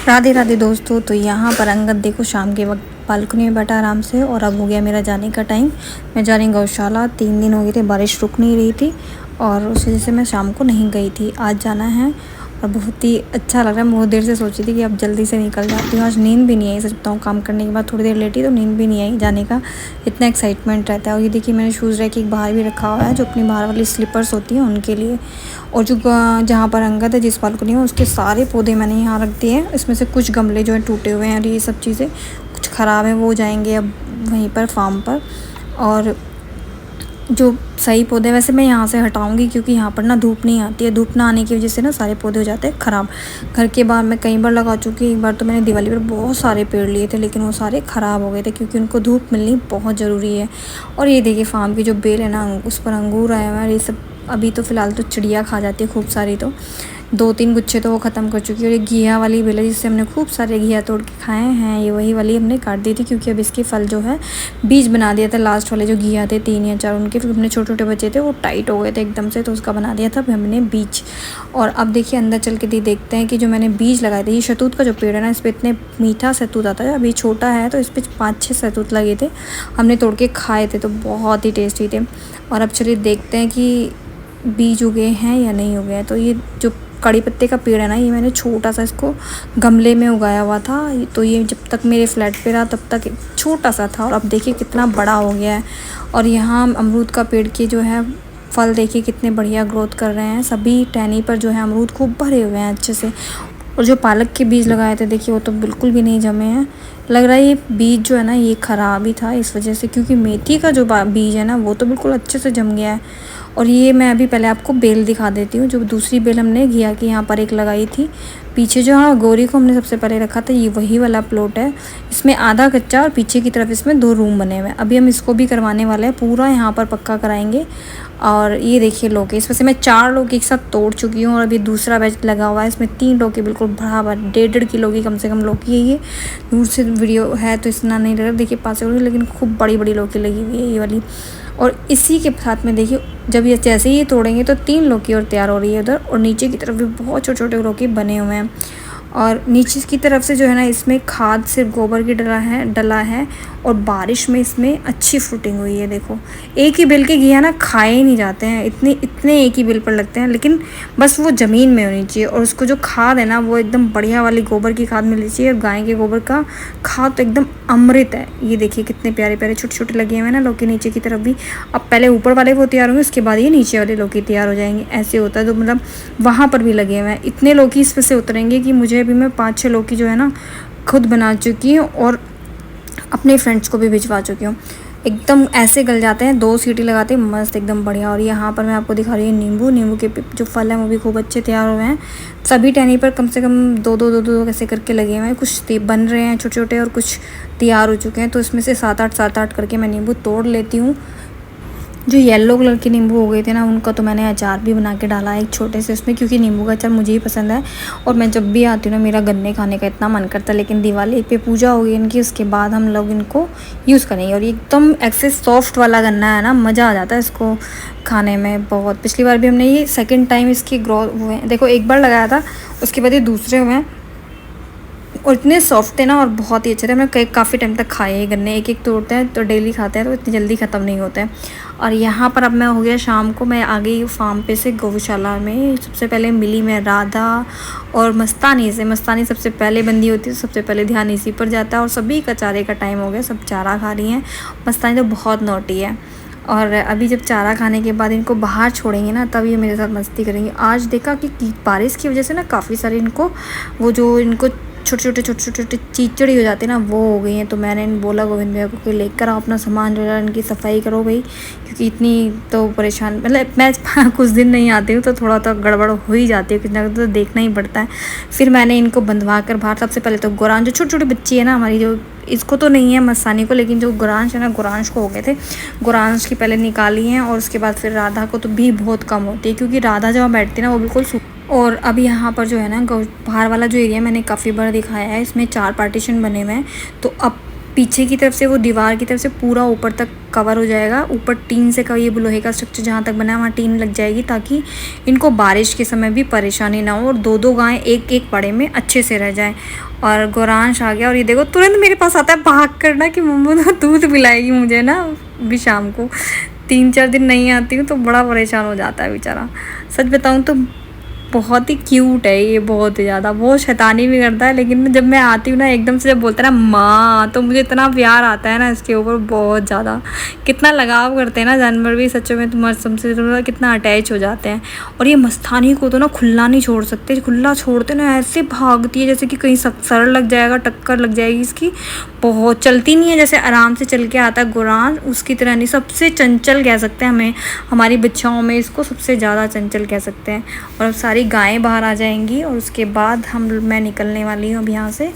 राधे राधे दोस्तों। तो यहाँ पर अंगद देखो शाम के वक्त बालकनी में बैठा आराम से, और अब हो गया मेरा जाने का टाइम। मैं जा रही गौशाला। 3 दिन हो गए थे, बारिश रुक नहीं रही थी और उस वजह से मैं शाम को नहीं गई थी। आज जाना है और बहुत ही अच्छा लग रहा है। बहुत देर से सोची थी कि अब जल्दी से निकल जाती हूँ। आज नींद भी नहीं आई, सच बताऊँ। काम करने के बाद थोड़ी देर लेटी तो नींद भी नहीं आई। जाने का इतना एक्साइटमेंट रहता है। और ये देखिए मैंने शूज़ रैक एक बाहर भी रखा हुआ है, जो अपनी बाहर वाली स्लीपर्स होती हैं उनके लिए। और जो जहाँ पर अंगद है जिस बालकनी में, उसके सारे पौधे मैंने यहाँ रख दिए हैं। इसमें से कुछ गमले जो हैं टूटे हुए हैं और ये सब चीज़ें कुछ ख़राब हैं, वो जाएंगे अब वहीं पर फार्म पर। और जो सही पौधे वैसे मैं यहाँ से हटाऊंगी, क्योंकि यहाँ पर ना धूप नहीं आती है। धूप ना आने की वजह से ना सारे पौधे हो जाते हैं ख़राब। घर के बाहर मैं कई बार लगा चुकी। एक बार तो मैंने दिवाली पर बहुत सारे पेड़ लिए थे, लेकिन वो सारे ख़राब हो गए थे, क्योंकि उनको धूप मिलनी बहुत ज़रूरी है। और ये देखिए फार्म की जो बेल है ना, उस पर अंगूर आए हुए हैं। ये सब अभी तो फ़िलहाल तो चिड़िया खा जाती है खूब सारी, तो 2-3 गुच्छे तो वो ख़त्म कर चुकी है। और ये घिया वाली बेल है, जिससे हमने खूब सारे घिया तोड़ के खाए हैं। ये वही वाली हमने काट दी थी, क्योंकि अब इसके फल जो है बीज बना दिया था। लास्ट वाले जो घिया थे 3 या 4, उनके फिर हमने छोटे छोटे बच्चे थे, वो टाइट हो गए थे एकदम से, तो उसका बना दिया था फिर हमने बीज। और अब देखिए अंदर चल के देखते हैं कि जो मैंने बीज लगाए थे, ये शहतूत का जो पेड़ है ना, इस पर इतने मीठा शहतूत आता है। अभी छोटा है तो इस पर 5-6 शहतूत लगे थे, हमने तोड़ के खाए थे, तो बहुत ही टेस्टी थे। और अब चलिए देखते हैं कि बीज उगे हैं या नहीं उगे हैं। तो ये जो कड़ी पत्ते का पेड़ है ना, ये मैंने छोटा सा इसको गमले में उगाया हुआ था। तो ये जब तक मेरे फ्लैट पे रहा तब तक छोटा सा था, और अब देखिए कितना बड़ा हो गया है। और यहाँ अमरूद का पेड़ के जो है फल देखिए कितने बढ़िया ग्रोथ कर रहे हैं। सभी टहनी पर जो है अमरूद खूब भरे हुए हैं अच्छे से। और जो पालक के बीज लगाए थे देखिए, वो तो बिल्कुल भी नहीं जमे हैं। लग रहा है ये बीज जो है ना, ये ख़राब ही था इस वजह से, क्योंकि मेथी का जो बीज है ना, वो तो बिल्कुल अच्छे से जम गया है। और ये मैं अभी पहले आपको बेल दिखा देती हूँ। जो दूसरी बेल हमने घिया की यहाँ पर एक लगाई थी पीछे, जो हाँ गौरी को हमने सबसे पहले रखा था, ये वही वाला प्लॉट है। इसमें आधा कच्चा और पीछे की तरफ इसमें 2 रूम बने हुए हैं। अभी हम इसको भी करवाने वाले हैं, पूरा यहाँ पर पक्का कराएंगे। और ये देखिए लौकी, इसमें से मैं 4 लौकी एक साथ तोड़ चुकी हूँ, और अभी दूसरा बैच लगा हुआ है। इसमें 3 लौकी बिल्कुल बराबर 1.5 किलो की कम से कम लौकी है। ये दूर से वीडियो है तो इतना नहीं लग रहा, देखिए पास से, लेकिन खूब बड़ी बड़ी लौकी लगी हुई है ये वाली। और इसी के साथ में देखिए, जब ये जैसे ही तोड़ेंगे तो 3 लौकी और तैयार हो रही है उधर। और नीचे की तरफ भी बहुत छोटे छोटे लौकी बने हुए हैं। और नीचे की तरफ से जो है ना, इसमें खाद सिर्फ गोबर की डला है। और बारिश में इसमें अच्छी फ्रूटिंग हुई है। देखो एक ही बेल के घिया ना खाए ही नहीं जाते हैं, इतने एक ही बेल पर लगते हैं, लेकिन बस वो ज़मीन में होनी चाहिए। और उसको जो खाद है ना, वो एकदम बढ़िया वाली गोबर की खाद मिलनी चाहिए। और गाय के गोबर का खाद तो एकदम अमृत है। ये देखिए कितने प्यारे प्यारे छोटे छोटे लगे हुए हैं ना लौकी नीचे की तरफ भी। अब पहले ऊपर वाले वो तैयार होंगे, उसके बाद ये नीचे वाले लौकी तैयार हो जाएंगे। ऐसे होता है, तो मतलब वहाँ पर भी लगे हुए हैं। इतने लौकी इस पर से उतरेंगे कि मुझे अभी मैं 5-6 लौकी जो है ना खुद बना चुकी हूँ, और अपने फ्रेंड्स को भी भिजवा चुकी हूँ। एकदम ऐसे गल जाते हैं, 2 सीटी लगाते हैं मस्त एकदम बढ़िया। और यहाँ पर मैं आपको दिखा रही हूँ नींबू के जो फल हैं वो भी खूब अच्छे तैयार हुए हैं। सभी टहनी पर कम से कम 2-2 ऐसे करके लगे हुए हैं। कुछ बन रहे हैं छोटे छोटे और कुछ तैयार हो चुके हैं। तो इसमें से 7-8 करके मैं नींबू तोड़ लेती हूँ। जो येलो कलर के नींबू हो गए थे ना, उनका तो मैंने अचार भी बना के डाला है एक छोटे से उसमें, क्योंकि नींबू का अचार मुझे ही पसंद है। और मैं जब भी आती हूँ ना, मेरा गन्ने खाने का इतना मन करता है। लेकिन दिवाली पे पूजा होगी इनकी, उसके बाद हम लोग इनको यूज़ करेंगे। और ये एकदम ऐसे सॉफ्ट वाला गन्ना है ना, मज़ा आ जाता है इसको खाने में बहुत। पिछली बार भी हमने ये सेकेंड टाइम इसकी ग्रोथ हुए हैं। देखो एक बार लगाया था, उसके बाद ये दूसरे हुए हैं, और इतने सॉफ्ट थे ना, और बहुत ही अच्छे थे। हमने काफ़ी टाइम तक खाए ये गन्ने, एक तोड़ते हैं तो डेली खाते हैं, तो इतनी जल्दी ख़त्म नहीं होते हैं। और यहाँ पर अब मैं हो गया शाम को, मैं आ गई फार्म पे से गौशाला में। सबसे पहले मिली मैं राधा और मस्तानी से। मस्तानी सबसे पहले बंदी होती है, सबसे पहले ध्यान इसी पर जाता है। और सभी का चारे का टाइम हो गया, सब चारा खा रही हैं। मस्तानी तो बहुत नोटी है। और अभी जब चारा खाने के बाद इनको बाहर छोड़ेंगे ना, तब ये मेरे साथ मस्ती करेंगे। आज देखा कि बारिश की वजह से ना काफ़ी सारे इनको वो जो इनको छोटे छोटे चीचड़ी हो जाते हैं ना, वो हो गई हैं। तो मैंने बोला गोविंद भैया को कि लेकर आओ अपना सामान, जो है इनकी सफाई करो भाई, क्योंकि इतनी तो परेशान, मतलब मैं कुछ दिन नहीं आती हूँ तो थोड़ा तो गड़बड़ हो ही जाती है, कुछ ना कुछ तो देखना ही पड़ता है। फिर मैंने इनको बंधवा कर बाहर, सबसे पहले तो गुरान, जो छोटी छोटी बच्ची है ना हमारी, जो इसको तो नहीं है मस्तानी को, लेकिन जो गुरांश है ना, गुरांश को हो गए थे। गुरांश की पहले निकाली हैं, और उसके बाद फिर राधा को तो भी बहुत कम होती है, क्योंकि राधा जहाँ बैठती है ना, वो बिल्कुल। और अब यहाँ पर जो है ना, बाहर वाला जो एरिया मैंने काफ़ी बार दिखाया है, इसमें 4 पार्टीशन बने हुए हैं। तो अब पीछे की तरफ से वो दीवार की तरफ से पूरा ऊपर तक कवर हो जाएगा। ऊपर टीन से का ये लोहे का स्ट्रक्चर जहाँ तक बना है वहाँ टीन लग जाएगी, ताकि इनको बारिश के समय भी परेशानी ना हो और दो दो गायें एक एक पड़े में अच्छे से रह जाएं। और गौरांश आ गया और ये देखो तुरंत मेरे पास आता है भाग कर ना कि मम्मी तो दूध पिलाएगी मुझे ना भी शाम को। 3-4 दिन नहीं आती हूँ तो बड़ा परेशान हो जाता है बेचारा। सच बताऊँ तो बहुत ही क्यूट है ये, बहुत ज़्यादा। बहुत शैतानी भी करता है, लेकिन जब मैं आती हूँ ना एकदम से जब बोलता है ना माँ, तो मुझे इतना प्यार आता है ना इसके ऊपर, बहुत ज़्यादा। कितना लगाव करते हैं ना जानवर भी सच में, तुम्हारे सबसे कितना अटैच हो जाते हैं। और ये मस्तानी को तो ना खुला नहीं छोड़ सकते, खुला छोड़ते ना ऐसे भागती है जैसे कि कहीं सर लग जाएगा, टक्कर लग जाएगी इसकी। बहुत चलती नहीं है, जैसे आराम से चल के आता है गुरान उसकी तरह नहीं। सबसे चंचल कह सकते हैं हमें, हमारी बच्चाओं में इसको सबसे ज़्यादा चंचल कह सकते हैं। और अब सारी गायें बाहर आ जाएंगी और उसके बाद मैं निकलने वाली हूँ अब यहाँ से।